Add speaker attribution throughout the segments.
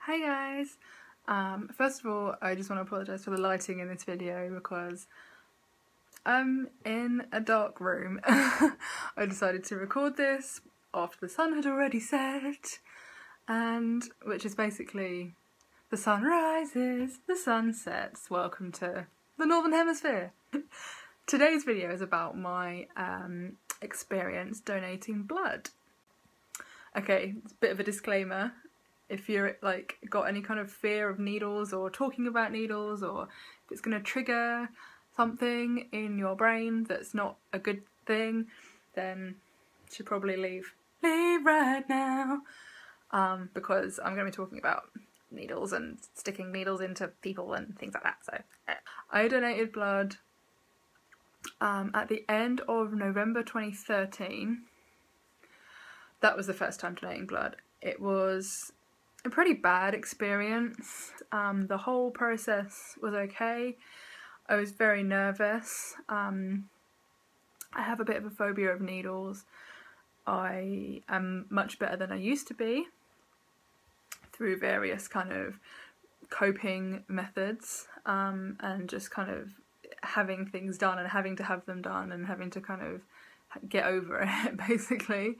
Speaker 1: Hey guys! First of all, I just want to apologise for the lighting in this video because I'm in a dark room. I decided to record this after the sun had already set, and which is basically the sun rises, the sun sets. Welcome to the Northern Hemisphere! Today's video is about my experience donating blood. Okay, it's a bit of a disclaimer. If you're like got any kind of fear of needles or talking about needles, or if it's going to trigger something in your brain that's not a good thing, then you should probably leave right now, because I'm going to be talking about needles and sticking needles into people and things like that. So I donated blood at the end of November 2013. That was the first time donating blood. It was a pretty bad experience. The whole process was okay. I was very nervous. I have a bit of a phobia of needles. I am much better than I used to be through various kind of coping methods, and just kind of having things done and having to have them done and having to kind of get over it, basically.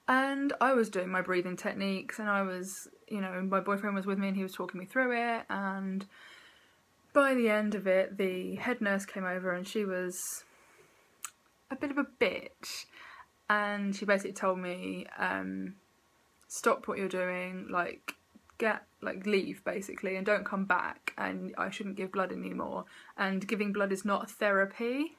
Speaker 1: And I was doing my breathing techniques, and I was, you know, my boyfriend was with me and he was talking me through it, and by the end of it the head nurse came over and she was a bit of a bitch, and she basically told me, stop what you're doing, leave basically, and don't come back, and I shouldn't give blood anymore, and giving blood is not therapy.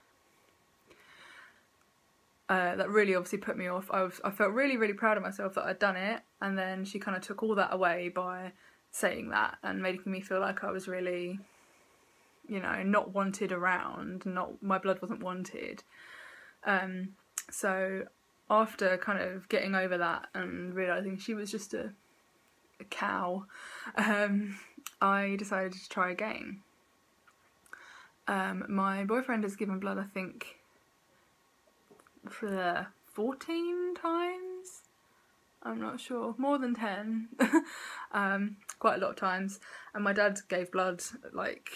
Speaker 1: That really obviously put me off. I felt really proud of myself that I'd done it, and then she kind of took all that away by saying that and making me feel like I was really, you know, not wanted around, my blood wasn't wanted. So after kind of getting over that and realising she was just a cow, I decided to try again. My boyfriend has given blood, I think, for 14 times, I'm not sure, more than 10, quite a lot of times, and my dad gave blood like,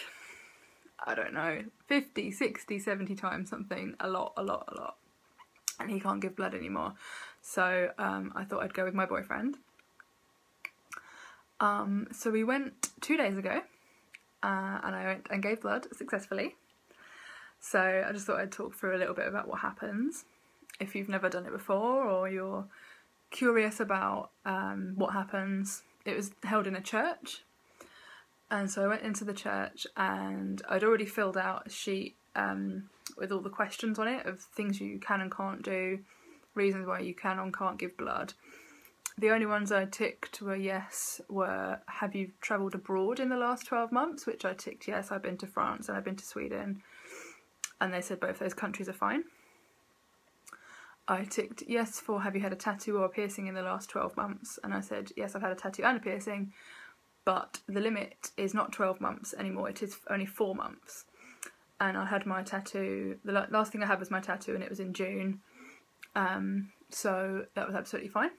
Speaker 1: I don't know, 50, 60, 70 times, something, a lot, and he can't give blood anymore, so I thought I'd go with my boyfriend. So we went 2 days ago, and I went and gave blood successfully. So I just thought I'd talk through a little bit about what happens if you've never done it before, or you're curious about what happens. It was held in a church, and so I went into the church and I'd already filled out a sheet with all the questions on it of things you can and can't do, reasons why you can and can't give blood. The only ones I ticked were yes, were have you travelled abroad in the last 12 months, which I ticked yes. I've been to France and I've been to Sweden, and they said both those countries are fine. I ticked yes for have you had a tattoo or a piercing in the last 12 months, and I said yes, I've had a tattoo and a piercing, but the limit is not 12 months anymore, it is only 4 months. And I had my tattoo, the last thing I had was my tattoo, and it was in June, so that was absolutely fine.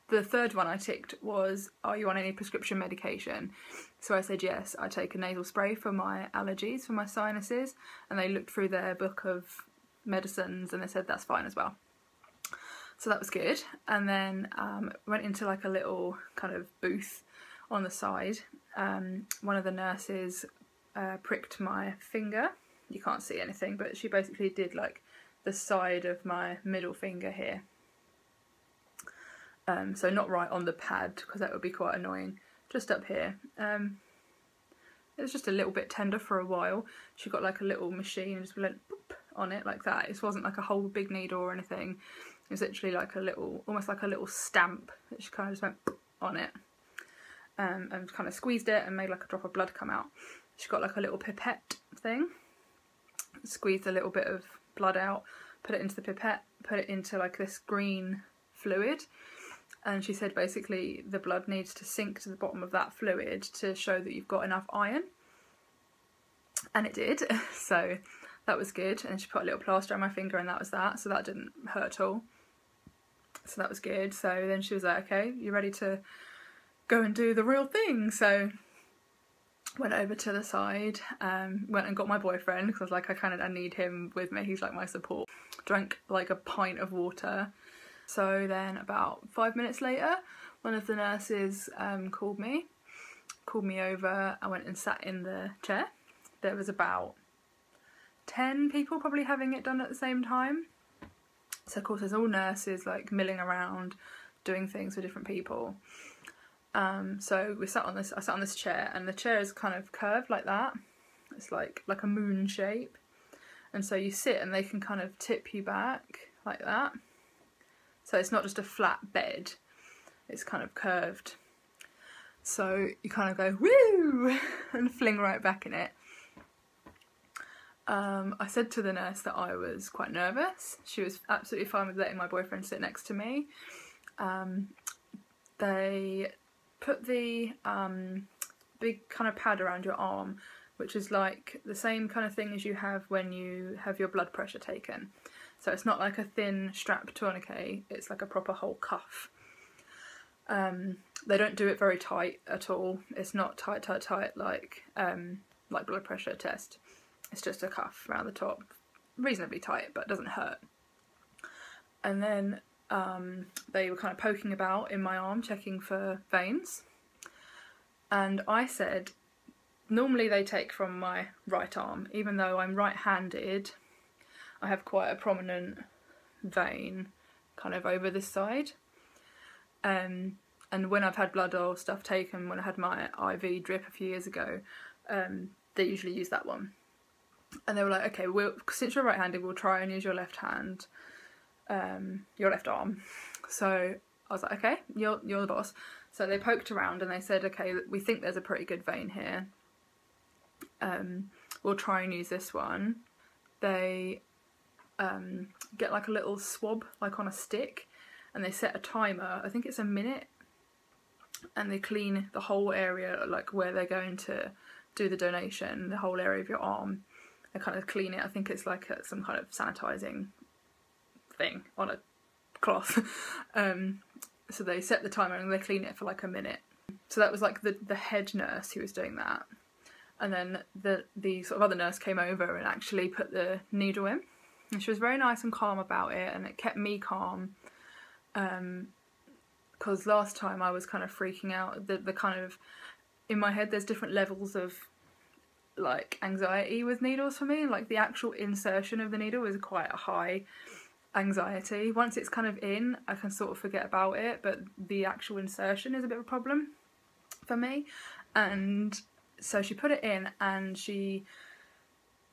Speaker 1: The third one I ticked was, are you on any prescription medication? So I said yes, I take a nasal spray for my allergies, for my sinuses, and they looked through their book of medicines and they said that's fine as well. So that was good. And then went into like a little kind of booth on the side. One of the nurses pricked my finger. You can't see anything, but she basically did like the side of my middle finger here. So not right on the pad, because that would be quite annoying, just up here. It was just a little bit tender for a while. She got like a little machine and just went boop on it like that. It wasn't like a whole big needle or anything. It was literally like a little, almost like a little stamp that she kind of just went on it, and kind of squeezed it and made like a drop of blood come out. She got like a little pipette thing, squeezed a little bit of blood out, put it into the pipette, put it into like this green fluid, and she said basically the blood needs to sink to the bottom of that fluid to show that you've got enough iron, and it did. So that was good, and she put a little plaster on my finger and that was that, so that didn't hurt at all. So that was good. So then she was like, okay, you ready to go and do the real thing? So went over to the side, went and got my boyfriend, because I was like, I need him with me, he's like my support. Drank like a pint of water. So then about 5 minutes later, one of the nurses called me over. I went and sat in the chair. There was about 10 people probably having it done at the same time. So of course there's all nurses like milling around doing things for different people. So I sat on this chair, and the chair is kind of curved like that. It's like a moon shape. And so you sit and they can kind of tip you back like that. So it's not just a flat bed, it's kind of curved. So you kind of go woo and fling right back in it. I said to the nurse that I was quite nervous. She was absolutely fine with letting my boyfriend sit next to me. They put the big kind of pad around your arm, which is like the same kind of thing as you have when you have your blood pressure taken. So it's not like a thin strap tourniquet, it's like a proper whole cuff. They don't do it very tight at all. It's not tight like blood pressure test. It's just a cuff around the top, reasonably tight, but it doesn't hurt. And then they were kind of poking about in my arm, checking for veins. And I said, normally they take from my right arm, even though I'm right-handed, I have quite a prominent vein kind of over this side. And when I've had blood or stuff taken, when I had my IV drip a few years ago, they usually use that one. And they were like, okay, since you're right-handed, we'll try and use your left hand, your left arm. So I was like, okay, you're the boss. So they poked around and they said, okay, we think there's a pretty good vein here. We'll try and use this one. They get like a little swab, like on a stick, and they set a timer. I think it's a minute, and they clean the whole area, like where they're going to do the donation, the whole area of your arm. They kind of clean it. I think it's like some kind of sanitising thing on a cloth. So they set the timer and they clean it for like a minute. So that was like the head nurse who was doing that. And then the sort of other nurse came over and actually put the needle in. And she was very nice and calm about it, and it kept me calm. Because last time I was kind of freaking out. The kind of, in my head there's different levels of like anxiety with needles for me. Like the actual insertion of the needle is quite a high anxiety. Once it's kind of in, I can sort of forget about it, but the actual insertion is a bit of a problem for me. And so she put it in, and she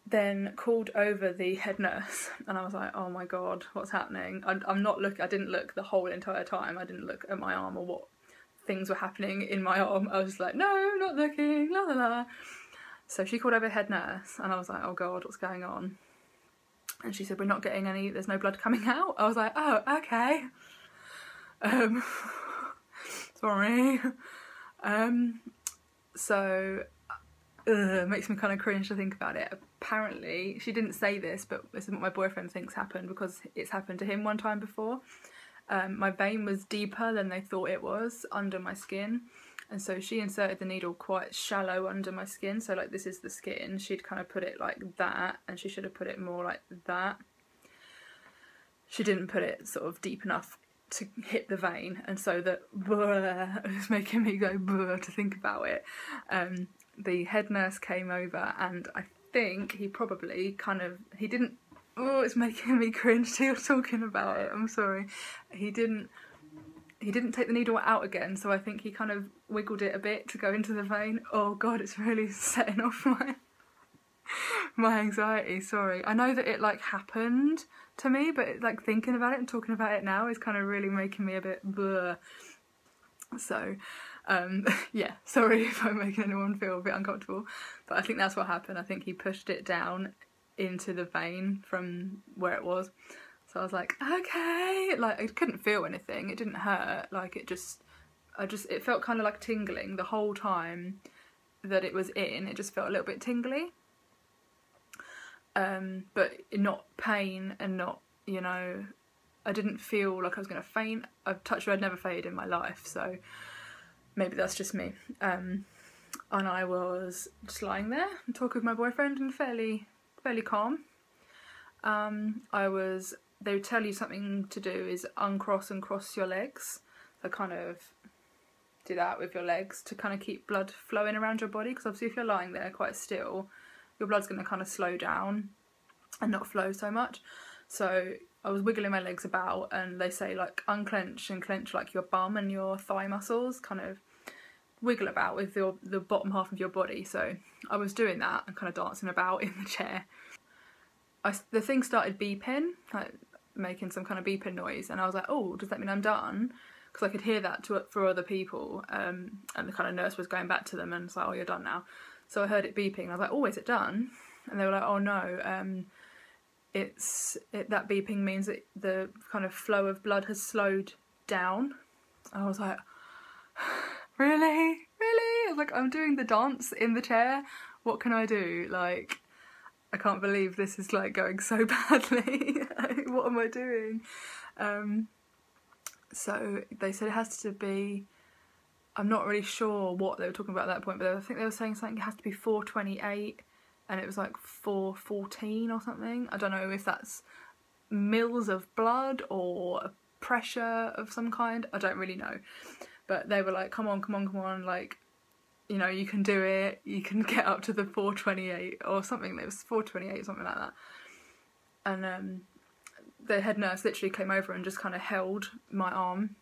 Speaker 1: then called over the head nurse, and I was like, oh my god, what's happening? I didn't look the whole entire time. I didn't look at my arm or what things were happening in my arm. I was just like, no, not looking, la la la. So she called over the head nurse, and I was like, oh god, what's going on? And she said, we're not getting any, there's no blood coming out. I was like, oh, okay. Sorry. So it makes me kind of cringe to think about it. Apparently, she didn't say this, but this is what my boyfriend thinks happened, because it's happened to him one time before. My vein was deeper than they thought it was under my skin. And so she inserted the needle quite shallow under my skin. So like this is the skin. She'd kind of put it like that, and she should have put it more like that. She didn't put it sort of deep enough to hit the vein. And so that it was making me go to think about it. The head nurse came over, and I think he probably he didn't, oh, it's making me cringe still talking about it. I'm sorry. He didn't take the needle out again, so I think he kind of wiggled it a bit to go into the vein. Oh god, it's really setting off my anxiety, sorry. I know that it like happened to me, but like thinking about it and talking about it now is kind of really making me a bit blur. So, yeah, sorry if I'm making anyone feel a bit uncomfortable, but I think that's what happened. I think he pushed it down into the vein from where it was. So I was like, okay, like I couldn't feel anything, it didn't hurt, like it felt kind of like tingling the whole time that it was in. It just felt a little bit tingly, but not pain and not, you know, I didn't feel like I was going to faint. I've touched wood, I'd never fainted in my life, so maybe that's just me. And I was just lying there and talking with my boyfriend and fairly calm. They would tell you something to do is uncross and cross your legs. So kind of do that with your legs to kind of keep blood flowing around your body, because obviously if you're lying there quite still, your blood's going to kind of slow down and not flow so much. So I was wiggling my legs about, and they say like unclench and clench like your bum and your thigh muscles, kind of wiggle about with the bottom half of your body. So I was doing that and kind of dancing about in the chair. The thing started beeping, like making some kind of beeping noise, and I was like, oh, does that mean I'm done? Because I could hear that for other people, and the kind of nurse was going back to them and it's like, oh, you're done now. So I heard it beeping and I was like, oh, is it done? And they were like, oh no, that beeping means that the kind of flow of blood has slowed down. And I was like, really? I was like, I'm doing the dance in the chair, what can I do? Like, I can't believe this is like going so badly. What am I doing? So they said it has to be, I'm not really sure what they were talking about at that point, but I think they were saying something, it has to be 428, and it was like 414 or something. I don't know if that's mils of blood or pressure of some kind, I don't really know. But they were like, come on, like, you know, you can do it, you can get up to the 428 or something. It was 428 or something like that. And the head nurse literally came over and just kind of held my arm.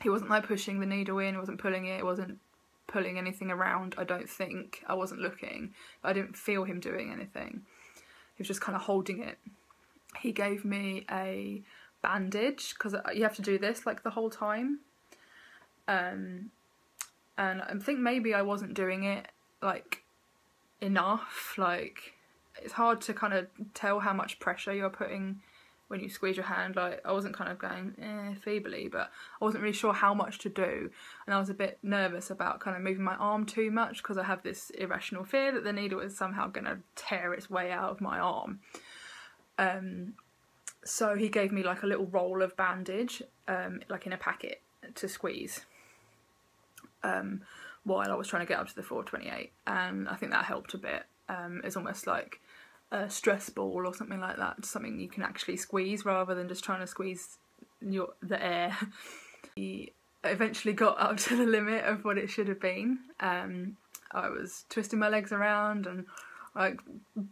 Speaker 1: He wasn't like pushing the needle in, he wasn't pulling it, he wasn't pulling anything around, I don't think. I wasn't looking, but I didn't feel him doing anything. He was just kind of holding it. He gave me a bandage, because you have to do this like the whole time. And I think maybe I wasn't doing it like enough. Like, it's hard to kind of tell how much pressure you're putting when you squeeze your hand. Like, I wasn't kind of going feebly, but I wasn't really sure how much to do, and I was a bit nervous about kind of moving my arm too much, because I have this irrational fear that the needle is somehow going to tear its way out of my arm. So he gave me like a little roll of bandage, like in a packet to squeeze, while I was trying to get up to the 428, and I think that helped a bit. It's almost like a stress ball or something like that, something you can actually squeeze rather than just trying to squeeze the air. He eventually got up to the limit of what it should have been. I was twisting my legs around and like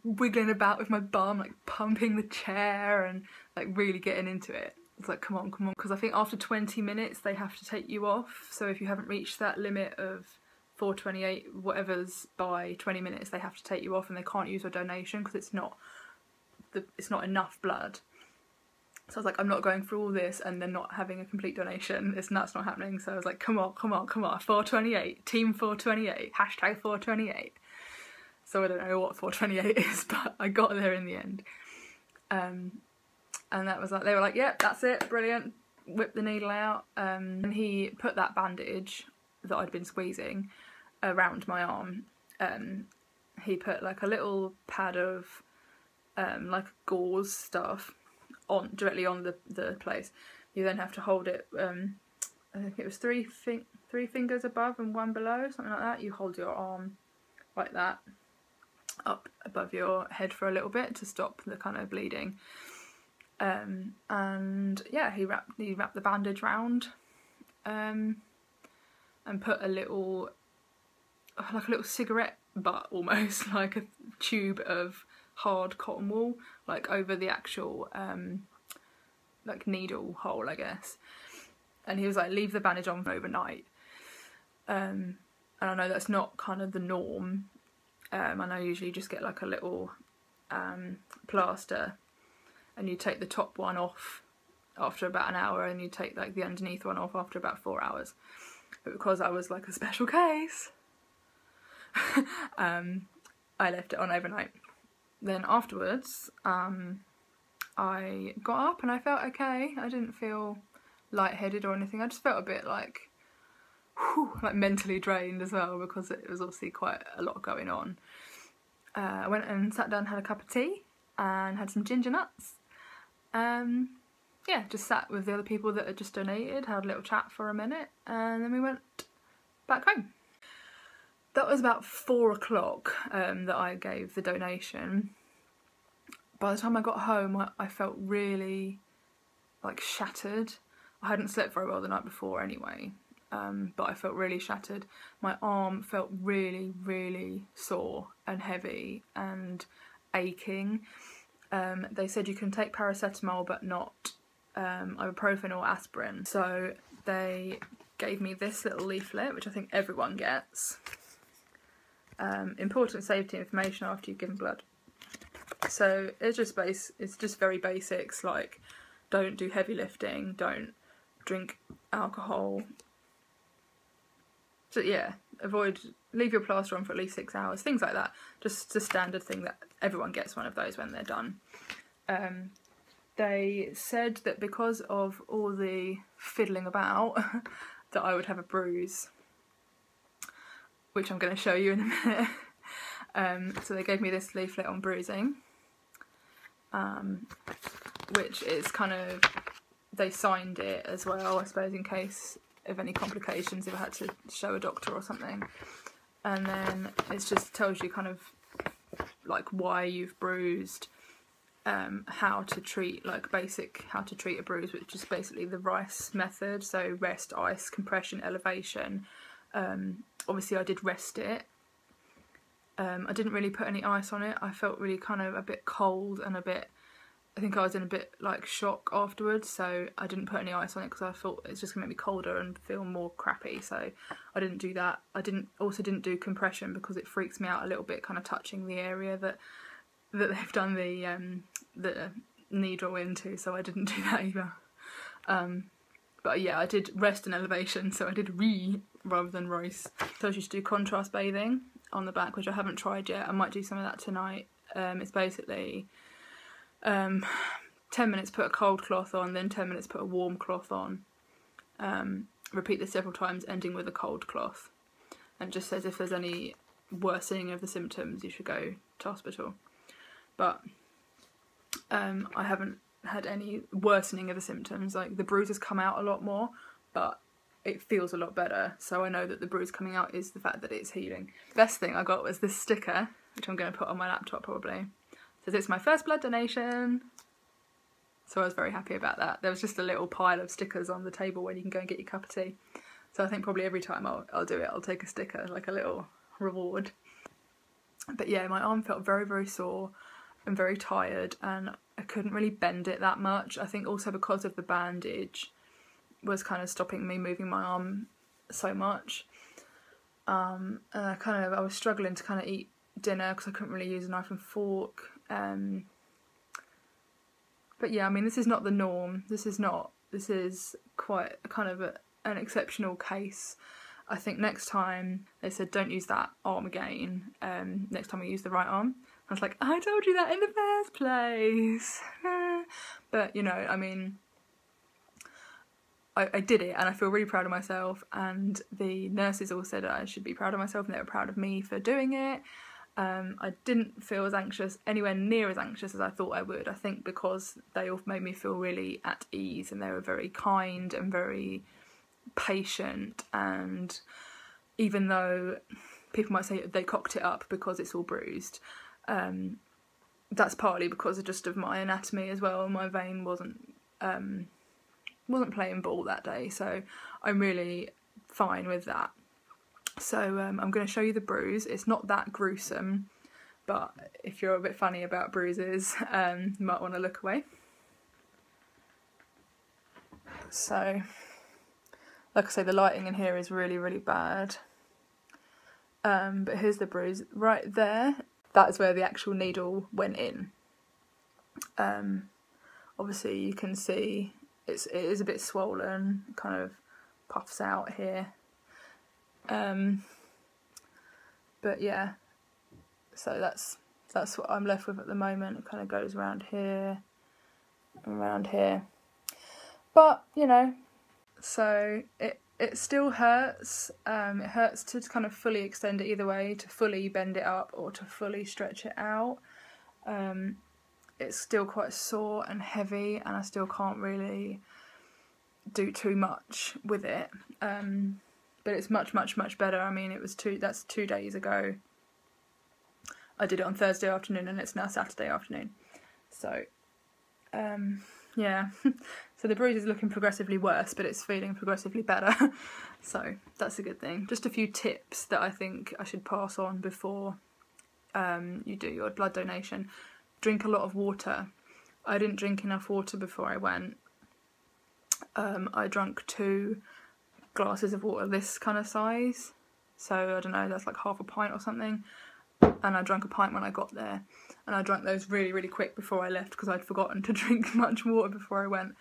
Speaker 1: wiggling about with my bum, like pumping the chair and like really getting into it. It's like, come on, because I think after 20 minutes they have to take you off. So if you haven't reached that limit of 428, whatever's, by 20 minutes they have to take you off, and they can't use a donation because it's not enough blood. So I was like, I'm not going through all this and then not having a complete donation. That's not happening. So I was like, come on, 428, team 428, hashtag 428. So I don't know what 428 is, but I got there in the end. And that was like, they were like, yep, that's it, brilliant. Whipped the needle out. And he put that bandage that I'd been squeezing around my arm. He put like a little pad of like gauze stuff directly on the place. You then have to hold it, I think it was three fingers above and one below, something like that. You hold your arm like that up above your head for a little bit to stop the kind of bleeding. And yeah, he wrapped the bandage round, and put a little cigarette butt, almost like a tube of hard cotton wool, like over the actual like needle hole, I guess. And he was like, leave the bandage on overnight. And I know that's not kind of the norm. I know usually you just get like a little plaster, and you take the top one off after about an hour, and you take like the underneath one off after about 4 hours. But because I was like a special case, I left it on overnight. Then afterwards, I got up and I felt okay. I didn't feel lightheaded or anything. I just felt a bit like mentally drained as well, because it was obviously quite a lot going on. I went and sat down, had a cup of tea and had some ginger nuts. Yeah, yeah, just sat with the other people that had just donated, had a little chat for a minute, and then we went back home. That was about 4 o'clock that I gave the donation. By the time I got home, I felt really like shattered. I hadn't slept very well the night before anyway, but I felt really shattered. My arm felt really, really sore and heavy and aching. They said you can take paracetamol but not ibuprofen or aspirin. So they gave me this little leaflet, which I think everyone gets. Important safety information after you've given blood. So it's just very basics, like don't do heavy lifting, don't drink alcohol. So yeah, leave your plaster on for at least 6 hours, things like that. Just a standard thing that everyone gets one of those when they're done. They said that because of all the fiddling about that I would have a bruise, which I'm going to show you in a minute. So they gave me this leaflet on bruising, which is kind of, they signed it as well, I suppose, in case of any complications if I had to show a doctor or something. And then it just tells you kind of like why you've bruised, how to treat, like how to treat a bruise, which is basically the RICE method, so rest, ice, compression, elevation. Obviously I did rest it. I didn't really put any ice on it. I felt really kind of a bit cold and I think I was in a bit like shock afterwards, so I didn't put any ice on it because I thought it's just going to make me colder and feel more crappy, so I didn't do that. I also didn't do compression because it freaks me out a little bit, kind of touching the area that they've done the needle into, so I didn't do that either. But yeah, I did rest and elevation, so I did rather than RICE. So I should do contrast bathing on the back, which I haven't tried yet. I might do some of that tonight. It's basically 10 minutes put a cold cloth on, then 10 minutes put a warm cloth on. Repeat this several times, ending with a cold cloth. And it just says if there's any worsening of the symptoms, you should go to hospital. But I haven't had any worsening of the symptoms. Like the bruise has come out a lot more, but it feels a lot better. So I know that the bruise coming out is the fact that it's healing. The best thing I got was this sticker, which I'm going to put on my laptop probably. It says it's my first blood donation. So I was very happy about that. There was just a little pile of stickers on the table when you can go and get your cup of tea. So I think probably every time I'll do it, I'll take a sticker, like a little reward. But yeah, my arm felt very, very sore and very tired, and I couldn't really bend it that much. I think also because of the bandage was kind of stopping me moving my arm so much. And I was struggling to kind of eat dinner because I couldn't really use a knife and fork. But yeah, I mean, this is not the norm. This is quite an exceptional case. I think next time, they said don't use that arm again, next time we use the right arm. I was like, I told you that in the first place. But, you know, I mean, I did it and I feel really proud of myself, and the nurses all said I should be proud of myself and they were proud of me for doing it. I didn't feel anywhere near as anxious as I thought I would. I think because they all made me feel really at ease, and they were very kind and very patient, and even though people might say they cocked it up because it's all bruised, that's partly because of my anatomy as well. My vein wasn't playing ball that day, so I'm really fine with that. So I'm going to show you the bruise. It's not that gruesome, but if you're a bit funny about bruises, you might want to look away. So, like I say, the lighting in here is really, really bad. But here's the bruise right there. That is where the actual needle went in. Obviously you can see it is a bit swollen, kind of puffs out here. But yeah, so that's what I'm left with at the moment. It kind of goes around here, around here. But, you know, so it still hurts. It hurts to kind of fully extend it either way, to fully bend it up or to fully stretch it out. it's still quite sore and heavy, and I still can't really do too much with it. But it's much better. I mean, that's 2 days ago. I did it on Thursday afternoon, and it's now Saturday afternoon. So, yeah. So the bruise is looking progressively worse, but it's feeling progressively better. So that's a good thing. Just a few tips that I think I should pass on before you do your blood donation. Drink a lot of water. I didn't drink enough water before I went. I drank 2 glasses of water this kind of size. So I don't know, that's like half a pint or something. And I drank a pint when I got there. And I drank those really quick before I left because I'd forgotten to drink much water before I went.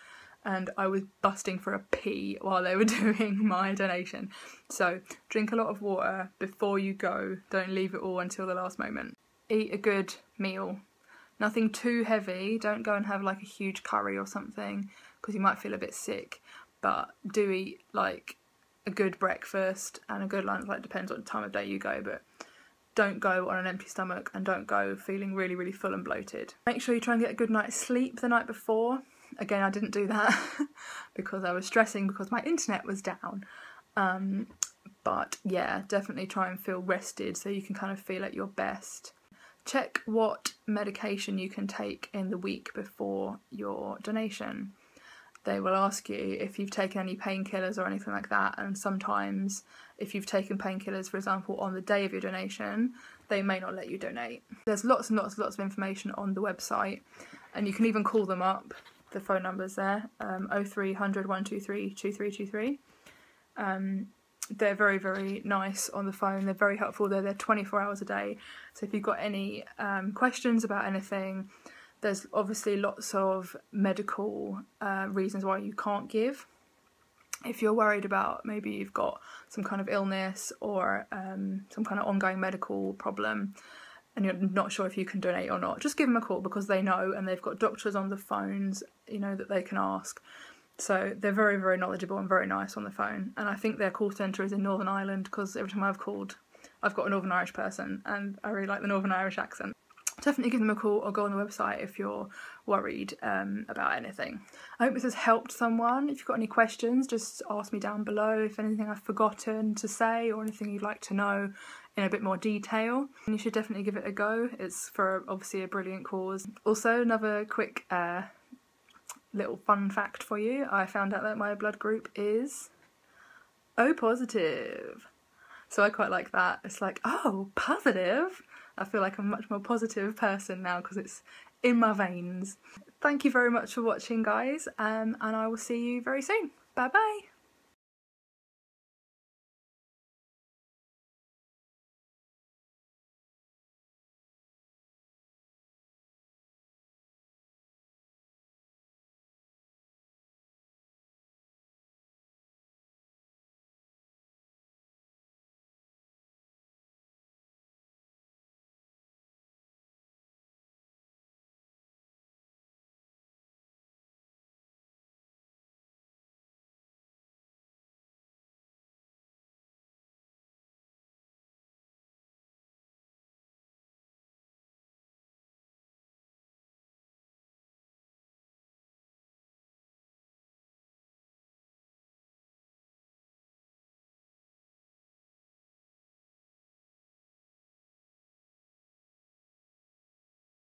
Speaker 1: And I was busting for a pee while they were doing my donation. So drink a lot of water before you go. Don't leave it all until the last moment. Eat a good meal. Nothing too heavy. Don't go and have like a huge curry or something because you might feel a bit sick. But do eat like a good breakfast and a good lunch. Like, depends on the time of day you go, but don't go on an empty stomach and don't go feeling really full and bloated. Make sure you try and get a good night's sleep the night before. Again, I didn't do that because I was stressing because my internet was down. But yeah, definitely try and feel rested so you can kind of feel at your best. Check what medication you can take in the week before your donation. They will ask you if you've taken any painkillers or anything like that, and sometimes if you've taken painkillers, for example, on the day of your donation, they may not let you donate. There's lots and lots of information on the website, and you can even call them up. The phone number's there, 0300 123 2323. They're very nice on the phone. They're very helpful. They're there 24 hours a day. So if you've got any questions about anything, there's obviously lots of medical reasons why you can't give. If you're worried about maybe you've got some kind of illness or some kind of ongoing medical problem and you're not sure if you can donate or not, just give them a call because they know, and they've got doctors on the phones, you know, that they can ask. So they're very knowledgeable and very nice on the phone. And I think their call centre is in Northern Ireland because every time I've called, I've got a Northern Irish person and I really like the Northern Irish accent. Definitely give them a call or go on the website if you're worried about anything. I hope this has helped someone. If you've got any questions, just ask me down below. If anything I've forgotten to say or anything you'd like to know in a bit more detail, you should definitely give it a go. It's for obviously a brilliant cause. Also, another quick little fun fact for you. I found out that my blood group is O positive. So I quite like that. It's like, oh, positive? I feel like I'm a much more positive person now because it's in my veins. Thank you very much for watching, guys, and I will see you very soon. Bye bye.